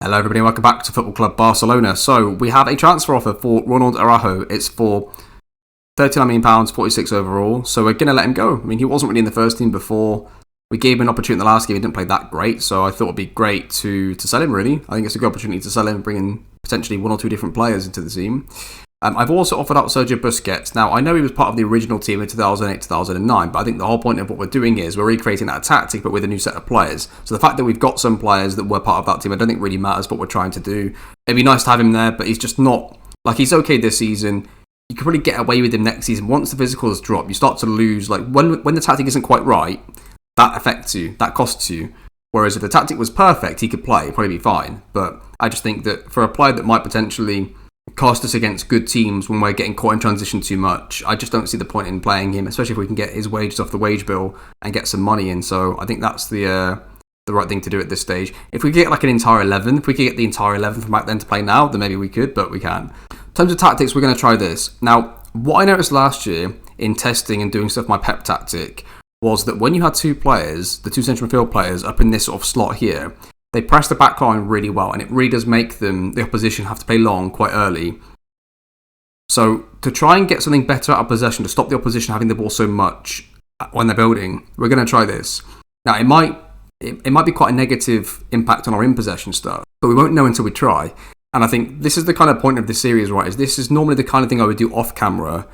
Hello everybody, welcome back to Football Club Barcelona. So we have a transfer offer for Ronald Araujo. It's for £39 million, 46 overall. So we're going to let him go. I mean, he wasn't really in the first team before. We gave him an opportunity in the last game. He didn't play that great, so I thought it would be great to sell him, really. I think it's a good opportunity to sell him, bring in potentially one or two different players into the team. I've also offered out Sergio Busquets. Now, I know he was part of the original team in 2008-2009, but I think the whole point of what we're doing here is we're recreating that tactic, but with a new set of players. So the fact that we've got some players that were part of that team, I don't think really matters what we're trying to do. It'd be nice to have him there, but he's just not... Like, he's okay this season. You can probably get away with him next season. Once the physicals drop, you start to lose. Like, when the tactic isn't quite right, that affects you. That costs you. Whereas if the tactic was perfect, he could play. He'd probably be fine. But I just think that for a player that might potentially cost us against good teams when we're getting caught in transition too much, I just don't see the point in playing him, especially if we can get his wages off the wage bill and get some money in. So I think that's the right thing to do at this stage. If we get like an entire 11, if we could get the entire 11 from back then to play now, then maybe we could, but we can't. In terms of tactics, we're going to try this. Now, what I noticed last year in testing and doing stuff my Pep tactic was that when you had two players, the two central midfield players up in this sort of slot here, they press the back line really well, and it really does make the opposition have to play long quite early. So to try and get something better out of possession, to stop the opposition having the ball so much when they're building, we're going to try this. Now, it might be quite a negative impact on our in-possession stuff, but we won't know until we try. And I think this is the kind of point of this series, right? Is this is normally the kind of thing I would do off camera,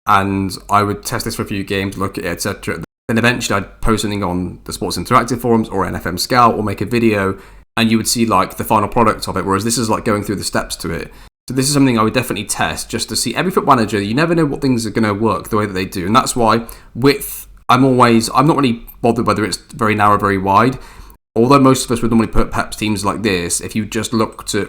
and I would test this for a few games, look at it, etc. Then eventually I'd post something on the Sports Interactive forums or NFM Scout or make a video, and you would see like the final product of it, whereas this is like going through the steps to it. So this is something I would definitely test just to see. Every football manager, you never know what things are going to work the way that they do, and that's why width, I'm not really bothered whether it's very narrow or very wide. Although most of us would normally put Pep's teams like this if you just looked at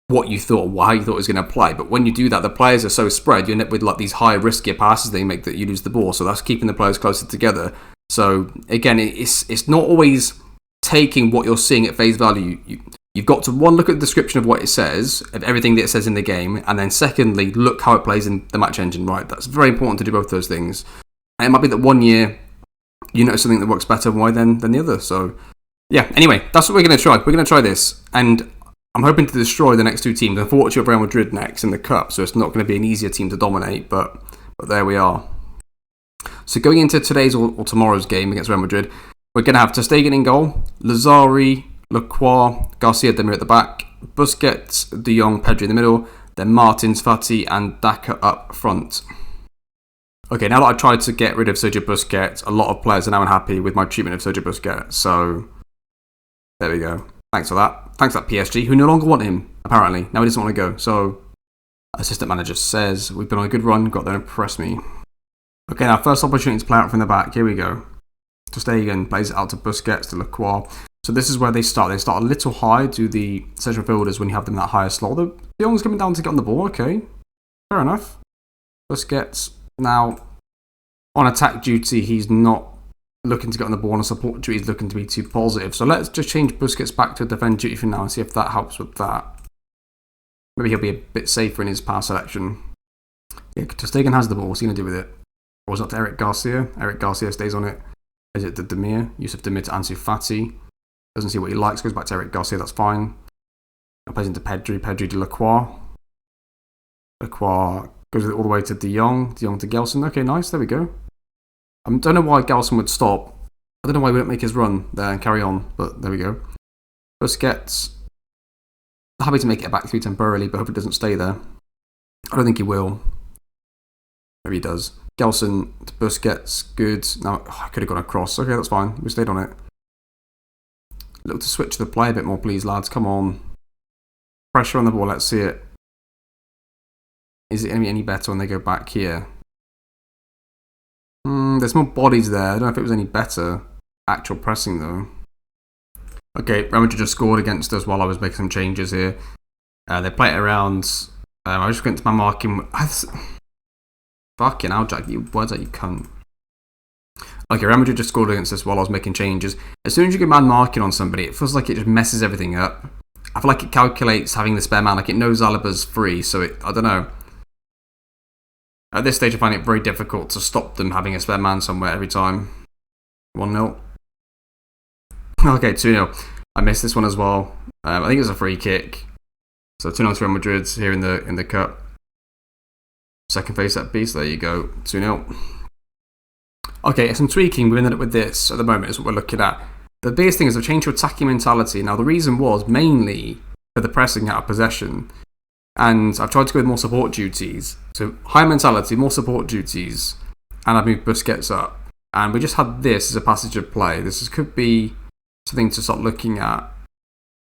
what you thought, how you thought it was going to play. But when you do that, the players are so spread, you end up with like these high riskier passes they make that you lose the ball. So that's keeping the players closer together. So again, it's not always taking what you're seeing at face value. You've got to, one, look at the description of what it says, of everything that it says in the game, and then secondly, look how it plays in the match engine, right? That's very important to do both those things. And it might be that one year you notice something that works better than the other. So yeah, anyway, that's what we're going to try. We're going to try this, and I'm hoping to destroy the next two teams. Unfortunately, we have Real Madrid next in the Cup, so it's not going to be an easier team to dominate, but there we are. So going into today's or tomorrow's game against Real Madrid, we're going to have Ter Stegen in goal, Lazari, Lacroix, Garcia, Demir at the back, Busquets, De Jong, Pedri in the middle, then Martins, Fati and Daka up front. Okay, now that I've tried to get rid of Sergio Busquets, a lot of players are now unhappy with my treatment of Sergio Busquets, so there we go. Thanks for that. Thanks to that PSG, who no longer want him, apparently. Now he doesn't want to go. So, assistant manager says, we've been on a good run, got there and impressed me. Okay, now first opportunity to play out from the back. Here we go. Ter Stegen plays it out to Busquets, to Lacroix. So this is where they start. They start a little high, do the central fielders when you have them that higher slot. De Jong's coming down to get on the ball. Okay, fair enough. Busquets, now, on attack duty, he's not looking to get on the ball, and support duty is looking to be too positive. So let's just change Busquets back to defend duty for now and see if that helps with that. Maybe he'll be a bit safer in his pass selection. Yeah, Ter Stegen has the ball. What's he going to do with it? Or was that to Eric Garcia? Eric Garcia stays on it. Is it to Demir? Yusuf Demir to Ansu Fati. Doesn't see what he likes. Goes back to Eric Garcia. That's fine. Plays into Pedri. Pedri to Lacroix. Lacroix goes all the way to De Jong. De Jong to Gelson. Okay, nice. There we go. I don't know why Gelson would stop. I don't know why he wouldn't make his run there and carry on, but there we go. Busquets, happy to make it back 3 temporarily, but hope it doesn't stay there. I don't think he will. Maybe he does. Gelson to Busquets, good. Now, I could have gone across. Okay, that's fine. We stayed on it. Look to switch the play a bit more, please, lads. Come on. Pressure on the ball. Let's see it. Is it going to be any better when they go back here? There's more bodies there. I don't know if it was any better. Actual pressing, though. Okay, Real Madrid just scored against us while I was making some changes here. They play it around. I just went to my marking. Fucking hell, Jack. Words out, you cunt. Okay, Real Madrid just scored against us while I was making changes. As soon as you get man marking on somebody, it feels like it just messes everything up. I feel like it calculates having the spare man. Like it knows Alaba's free, so I don't know. At this stage, I find it very difficult to stop them having a spare man somewhere every time. 1-0. Okay, 2-0. I missed this one as well. I think it was a free kick. So 2-0 to Real Madrid here in the cup. Second phase set piece. There you go. 2-0. Okay, some tweaking. We ended up with this at the moment is what we're looking at. The biggest thing is a change to attacking mentality. Now, the reason was mainly for the pressing out of possession. And I've tried to go with more support duties. So, high mentality, more support duties. And I've moved Busquets up. And we just had this as a passage of play. This could be something to start looking at.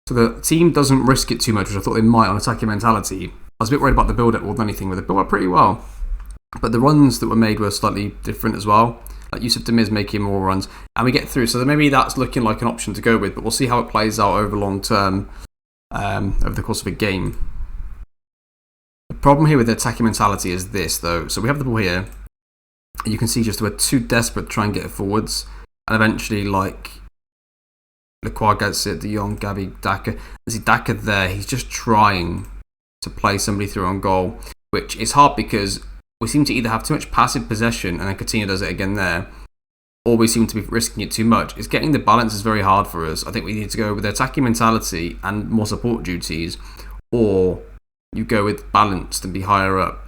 So the team doesn't risk it too much, which I thought they might on attacking mentality. I was a bit worried about the build-up more than anything, but they built up pretty well. But the runs that were made were slightly different as well. Like Yusuf Demir's making more runs. And we get through. So maybe that's looking like an option to go with, but we'll see how it plays out over long term, over the course of a game. The problem here with the attacking mentality is this, though. So we have the ball here. You can see just we're too desperate to try and get it forwards. And eventually, like, Lacroix gets it, De Jong, Gavi, Daka. See Daka there, he's just trying to play somebody through on goal, which is hard because we seem to either have too much passive possession and then Coutinho does it again there, or we seem to be risking it too much. It's getting the balance is very hard for us. I think we need to go with attacking mentality and more support duties, or you go with balanced and be higher up.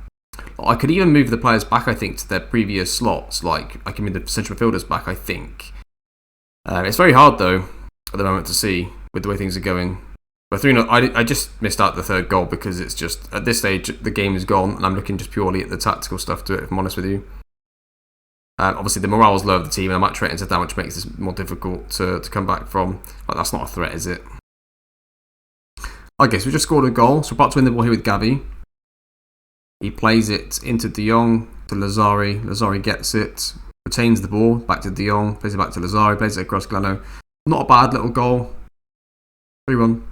I could even move the players back, I think, to their previous slots. Like, I can move the central midfielders back, I think. It's very hard, though, at the moment to see with the way things are going. But 3-0, I just missed out the third goal because it's just, at this stage, the game is gone and I'm looking just purely at the tactical stuff to it, if I'm honest with you. Obviously, the morale is low of the team and I might trade into that, which makes this more difficult to come back from. But that's not a threat, is it? Okay, so we just scored a goal. So we're about to win the ball here with Gavi. He plays it into De Jong, to Lazari. Lazari gets it, retains the ball, back to De Jong, plays it back to Lazari, plays it across Glano. Not a bad little goal. 3-1.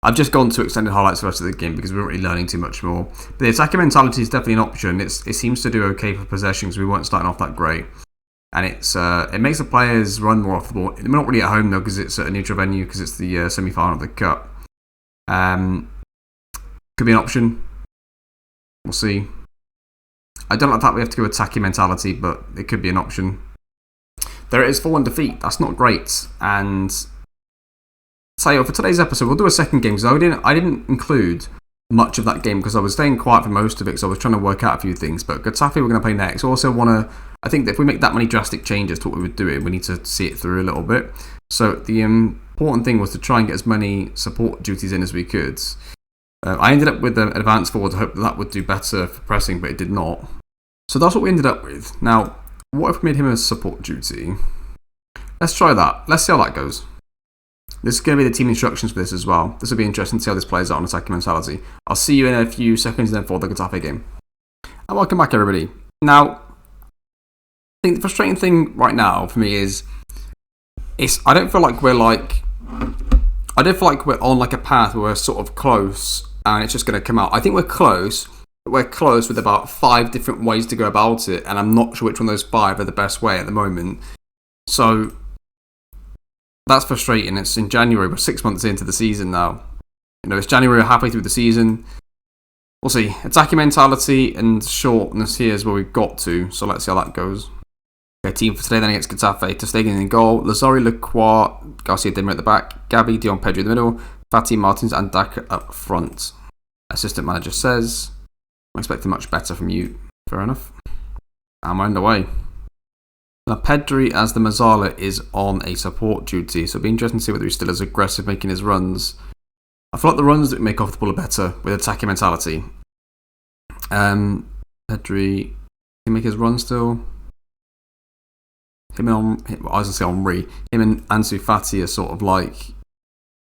I've just gone to extended highlights for the rest of the game because we weren't really learning too much more. But the attacking mentality is definitely an option. It seems to do okay for possession because we weren't starting off that great. And it makes the players run more off the ball. We're not really at home though because it's at a neutral venue because it's the semi-final of the Cup. Could be an option. We'll see. I don't like that we have to go attacking mentality, but it could be an option. There it is, 4-1 defeat. That's not great. And so for today's episode, we'll do a second game because I didn't include much of that game because I was staying quiet for most of it because I was trying to work out a few things. But Getafe we're going to play next. I also want to. I think that if we make that many drastic changes to what we were doing, we need to see it through a little bit. So the important thing was to try and get as many support duties in as we could. I ended up with an advanced forward to hope that would do better for pressing, but it did not. So that's what we ended up with. Now, what if we made him a support duty? Let's try that. Let's see how that goes. This is going to be the team instructions for this as well. This will be interesting to see how this plays out on attacking mentality. I'll see you in a few seconds then for the Getafe game. And welcome back, everybody. Now, I think the frustrating thing right now for me is I don't feel like we're on like a path where we're sort of close and it's just going to come out. I think we're close, but we're close with about 5 different ways to go about it, and I'm not sure which one of those 5 are the best way at the moment. So that's frustrating. It's in January, we're 6 months into the season now. You know, it's January, we're halfway through the season. We'll see. Attacking mentality and shortness here is where we've got to, so let's see how that goes. Okay, team for today then against Getafe. Ter Stegen in goal, Lazari, Lacroix, Garcia Dimmer at the back, Gabi, De Jong, Pedro in the middle, Fati, Martins and Daka up front. Assistant manager says, I'm expecting much better from you. Fair enough. I'm on the way. Now Pedri as the Mazzala is on a support duty, so it'll be interesting to see whether he's still as aggressive making his runs. I feel like the runs that we make off the ball are better with attacking mentality. Pedri, can he make his run still? I was going to say Henri. Him and Ansu Fati are sort of like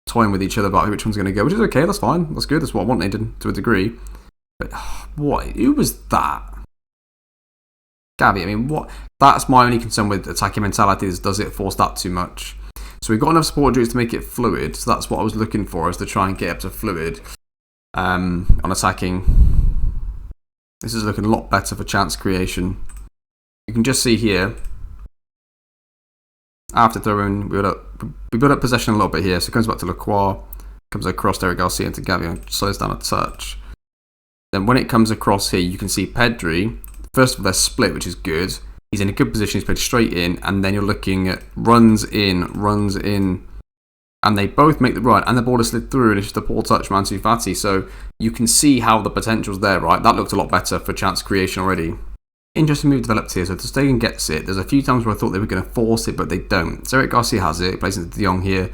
toying with each other about which one's going to go, which is okay, that's fine. That's good, that's what I wanted to a degree. But what? Who was that? Gavi, I mean, what? That's my only concern with attacking mentality is does it force that too much? So we've got enough support duties to make it fluid, so that's what I was looking for, is to try and get up to fluid on attacking. This is looking a lot better for chance creation. You can just see here, after throwing, we build up possession a little bit here. So it comes back to Lacroix, comes across Eric Garcia into Gavi and slows down a touch. Then when it comes across here, you can see Pedri. First of all, they're split, which is good. He's in a good position. He's played straight in, and then you're looking at runs in, and they both make the run, and the ball has slid through, and it's just a poor touch from Ansu Fati. So you can see how the potential's there, right? That looked a lot better for chance creation already. Interesting move developed here. So Ter Stegen gets it. There's a few times where I thought they were going to force it, but they don't. So Eric Garcia has it. He plays into De Jong here.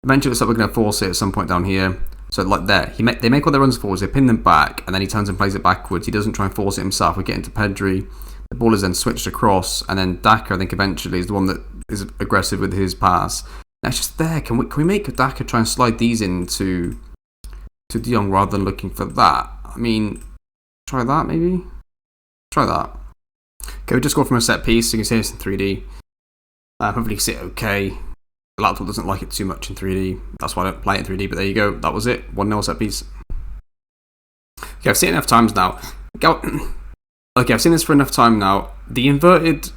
Eventually, it looks like we're going to force it at some point down here. So like there, they make all their runs forwards. They pin them back, and then he turns and plays it backwards. He doesn't try and force it himself. We get into Pedri. The ball is then switched across, and then Daka, I think, eventually is the one that is aggressive with his pass. That's just there. Can we make Daka try and slide these into De Jong rather than looking for that? I mean, try that maybe? Try that. Okay, we just scored from a set piece, so you can see this in 3D. Hopefully you can see it okay. The laptop doesn't like it too much in 3D. That's why I don't play it in 3D, but there you go. That was it. 1-0 set piece. Okay, I've seen it enough times now. Okay, I've seen this for enough time now. The inverted,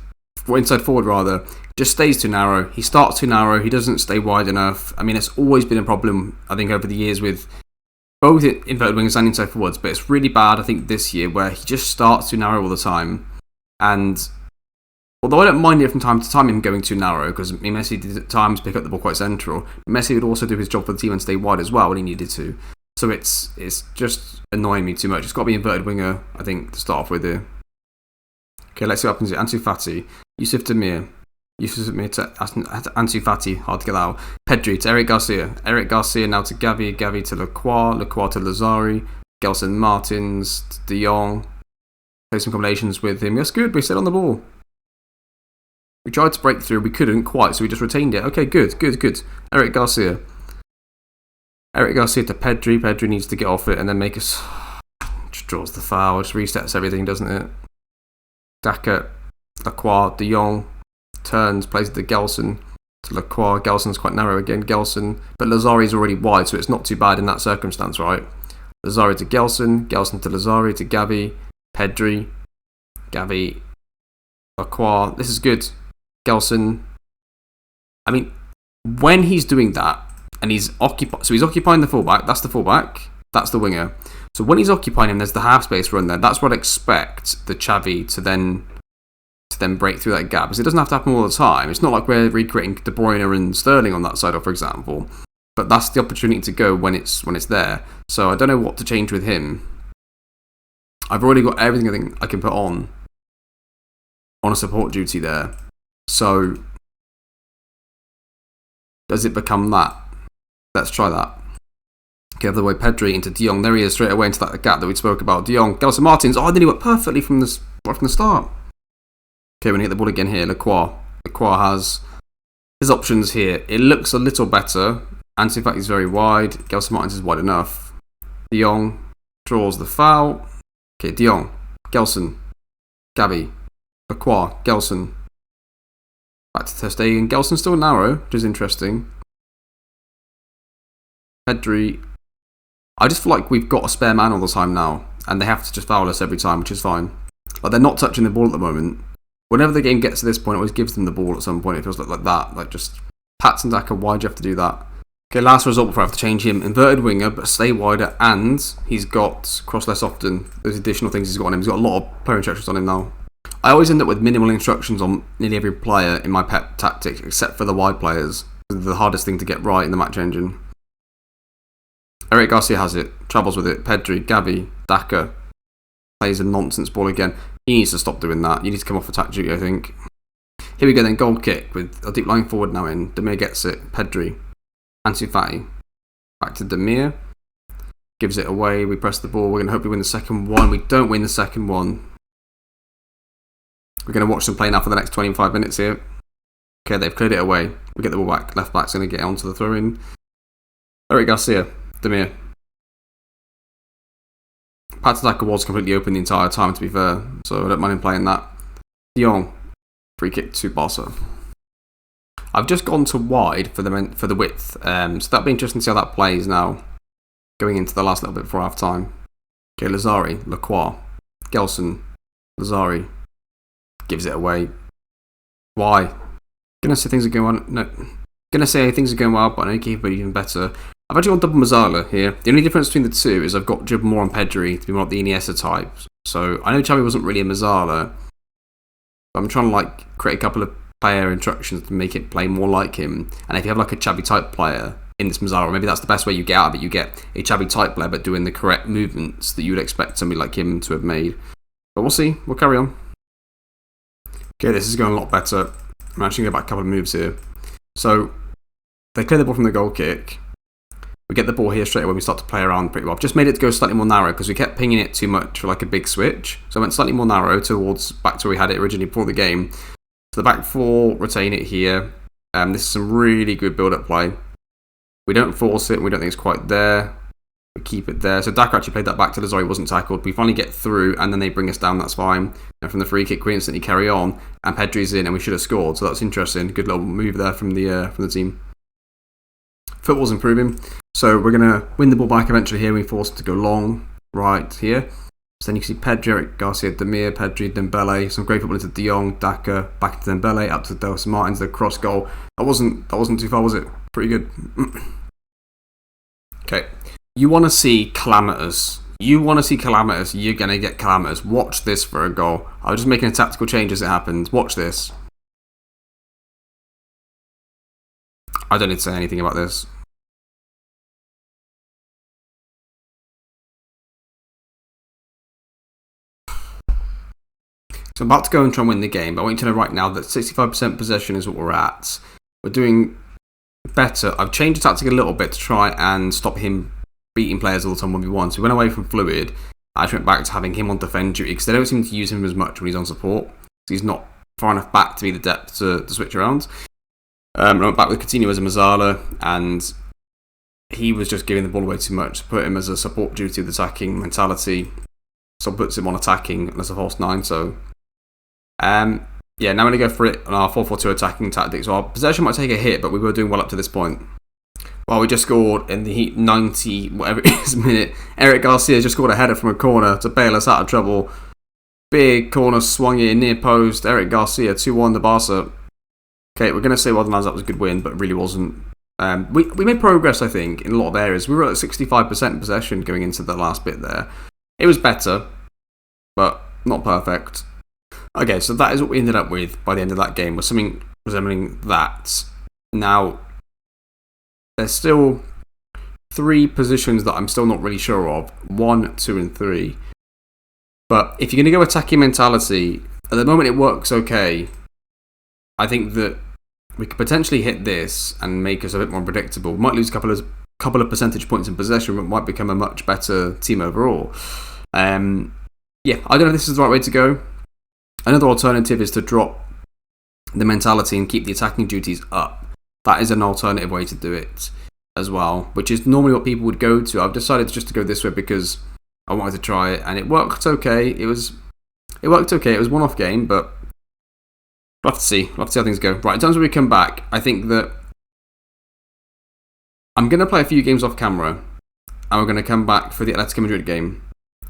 inside forward rather, just stays too narrow. He starts too narrow. He doesn't stay wide enough. I mean, it's always been a problem, I think, over the years with both inverted wingers and inside forwards, but it's really bad, I think, this year, where he just starts too narrow all the time. And although I don't mind it from time to time him going too narrow, because Messi did at times pick up the ball quite central, Messi would also do his job for the team and stay wide as well when he needed to. So it's just annoying me too much. It's got to be inverted winger, I think, to start off with here. Okay, let's see what happens here. Ansu Fati, Yusuf Demir to Ansu Fati, hard to get out. Pedri to Eric Garcia now to Gavi to Lacroix to Lazari, Gelson Martins to De Jong. Play some combinations with him. That's good, we stayed on the ball. We tried to break through, we couldn't quite, so we just retained it. Okay, good. Eric Garcia to Pedri. Pedri needs to get off it and then make us. Just draws the foul, just resets everything, doesn't it? Daka, Lacroix, De Jong turns, plays to Gelson to Lacroix. Gelson's quite narrow again, but Lazari's already wide, so it's not too bad in that circumstance, right? Lazari to Gelson to Lazari to Gavi, Pedri, Gavi, Lacroix. This is good. Gelson. I mean, when he's doing that and he's occupying the fullback. That's the fullback. That's the winger. So when he's occupying him, there's the half space run there. That's what I expect the Xavi to then break through that gap. Because it doesn't have to happen all the time. It's not like we're recreating De Bruyne and Sterling on that side, for example. But that's the opportunity to go when it's there. So I don't know what to change with him. I've already got everything I think I can put on a support duty there. So does it become that? Let's try that. Okay, other way, Pedri into De Jong. There he is, straight away into that gap that we spoke about. De Jong, Gelson Martins. Oh, then he went perfectly from the start. Okay, we're going to hit the ball again here. Lacroix has his options here. It looks a little better. Ansu Fati is very wide. Gelson Martins is wide enough. De Jong draws the foul. Okay, De Jong, Gelson, Gavi, Lacroix, Gelson. Back to Ter Stegen. Gelson's still narrow, which is interesting. Pedri. I just feel like we've got a spare man all the time now, and they have to just foul us every time, which is fine. Like, they're not touching the ball at the moment. Whenever the game gets to this point, it always gives them the ball at some point. It feels like that. Like, just Pats and Daka, why'd you have to do that? Okay, last result before I have to change him. Inverted winger, but stay wider, and he's got cross less often. There's additional things he's got on him. He's got a lot of player instructions on him now. I always end up with minimal instructions on nearly every player in my Pep tactics, except for the wide players. They're the hardest thing to get right in the match engine. Eric Garcia has it, travels with it. Pedri, Gavi, Daka plays a nonsense ball again. He needs to stop doing that. You need to come off attack duty, I think. Here we go then, goal kick with a deep line forward now in. Demir gets it. Pedri, Ansu Fati, back to Demir. Gives it away. We press the ball. We're going to hopefully win the second one. We don't win the second one. We're going to watch them play now for the next 25 minutes here. Okay, they've cleared it away. We get the ball back. Left back's going to get onto the throw-in. Eric Garcia, Demir. Patadaka was completely open the entire time, to be fair, so I don't mind him playing that. De Jong, free kick to Barca. I've just gone to wide for the width, so that'll be interesting to see how that plays now, going into the last little bit before half time. Okay, Lazari, Lacroix, Gelson, Lazari gives it away. Why? Gonna say things are going on. No, gonna say things are going well, but I know keep it even better. I've actually got double Mazzala here. The only difference between the two is I've got dribble more on Pedri to be more like the Iniesta type. So I know Xavi wasn't really a Mazzala, but I'm trying to create a couple of player instructions to make it play more like him. And if you have a Xavi type player, in this Mazzara. Maybe that's the best way you get out of it. You get a Xavi type player, but doing the correct movements that you would expect somebody like him to have made. But we'll see. We'll carry on. Okay, this is going a lot better. I'm actually going to go back a couple of moves here. So, they clear the ball from the goal kick. We get the ball here straight away. We start to play around pretty well. I've just made it to go slightly more narrow because we kept pinging it too much for like a big switch. So I went slightly more narrow towards back to where we had it originally before the game. So the back four retain it here. This is some really good build-up play. We don't force it. We don't think it's quite there. We keep it there. So Daka actually played that back to Lazari. He wasn't tackled. We finally get through and then they bring us down. That's fine. And from the free kick, we instantly carry on. And Pedri's in and we should have scored. So that's interesting. Good little move there from the team. Football's improving. So we're going to win the ball back eventually here. We force it to go long right here. So then you can see Pedri, Eric Garcia, Demir, Pedri, Dembele. Some great football into De Jong, Daka, back to Dembele, up to Dos Martins, the cross goal. That wasn't too far, was it? Pretty good. Okay. You want to see calamitous. You're going to get calamitous. Watch this for a goal. I was just making a tactical change as it happened. Watch this. I don't need to say anything about this. So I'm about to go and try and win the game, but I want you to know right now that 65% possession is what we're at. We're doing better. I've changed the tactic a little bit to try and stop him beating players all the time 1v1. So we went away from Fluid. I actually went back to having him on defend duty because they don't seem to use him as much when he's on support. So he's not far enough back to be the depth to switch around. I went back with Coutinho as a Mazzala, and he was just giving the ball away too much. Put him as a support duty with attacking mentality. So puts him on attacking as a false 9. So yeah, now we're going to go for it on our 4-4-2 attacking tactic. So our possession might take a hit, but we were doing well up to this point. Well, we just scored in the 90, whatever it is, minute. Eric Garcia just scored a header from a corner to bail us out of trouble. Big corner swung in, near post. Eric Garcia, 2-1 to Barca. Okay, we're going to say, well done lads, that was a good win, but it really wasn't. We made progress, I think, in a lot of areas. We were at 65% possession going into the last bit there. It was better, but not perfect. Okay, so that is what we ended up with by the end of that game, was something resembling that. Now, there's still 3 positions that I'm still not really sure of. 1, 2, and 3. But if you're going to go attacking mentality, at the moment it works okay. I think that we could potentially hit this and make us a bit more predictable. We might lose a couple of percentage points in possession, but might become a much better team overall. Yeah, I don't know if this is the right way to go. Another alternative is to drop the mentality and keep the attacking duties up. That is an alternative way to do it as well, which is normally what people would go to. I've decided just to go this way because I wanted to try it, and it worked okay. It worked okay. It was a one-off game, but we'll have to see. We'll have to see how things go. Right, in terms of when we come back, I think that I'm going to play a few games off camera, and we're going to come back for the Atletico Madrid game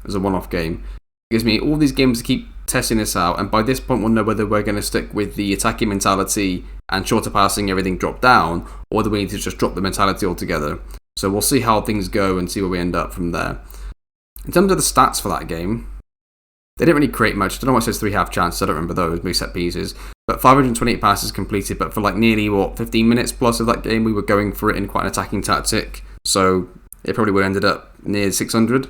as a one-off game. It gives me all these games to keep testing this out, and by this point we'll know whether we're going to stick with the attacking mentality and shorter passing, everything drop down, or whether we need to just drop the mentality altogether. So we'll see how things go and see where we end up from there. In terms of the stats for that game, they didn't really create much. I don't know why it says 3 half chances. I don't remember those, maybe set pieces. But 528 passes completed, but for like nearly, 15 minutes plus of that game, we were going for it in quite an attacking tactic. So it probably would have ended up near 600.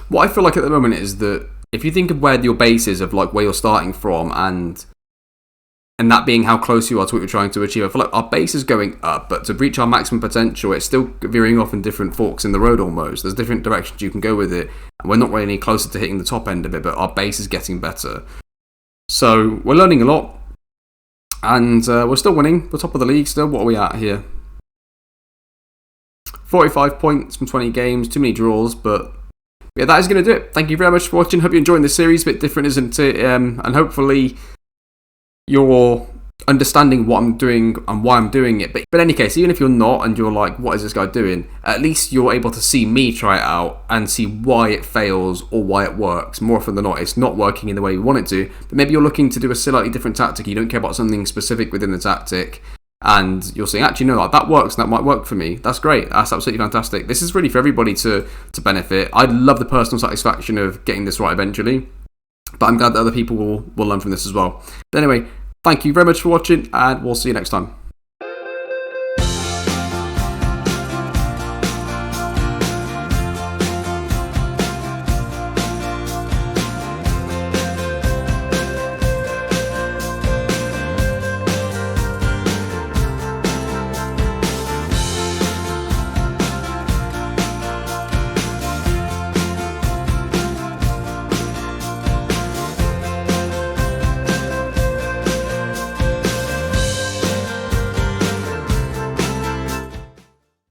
What I feel like at the moment is that if you think of where your base is, of like where you're starting from, and that being how close you are to what you're trying to achieve, I feel like our base is going up, but to reach our maximum potential, it's still veering off in different forks in the road almost. There's different directions you can go with it, and we're not really any closer to hitting the top end of it, but our base is getting better. So we're learning a lot, and we're still winning. We're top of the league still. What are we at here? 45 points from 20 games, too many draws, but yeah, that is going to do it. Thank you very much for watching. Hope you're enjoying this series. A bit different, isn't it? And hopefully you're understanding what I'm doing and why I'm doing it. But in any case, even if you're not and you're like, what is this guy doing? At least you're able to see me try it out and see why it fails or why it works. More often than not, it's not working in the way we want it to. But maybe you're looking to do a slightly different tactic. You don't care about something specific within the tactic. And you're saying, actually, no, that works and that might work for me. That's great. That's absolutely fantastic. This is really for everybody to benefit. I'd love the personal satisfaction of getting this right eventually. But I'm glad that other people will learn from this as well. But anyway, thank you very much for watching, and we'll see you next time.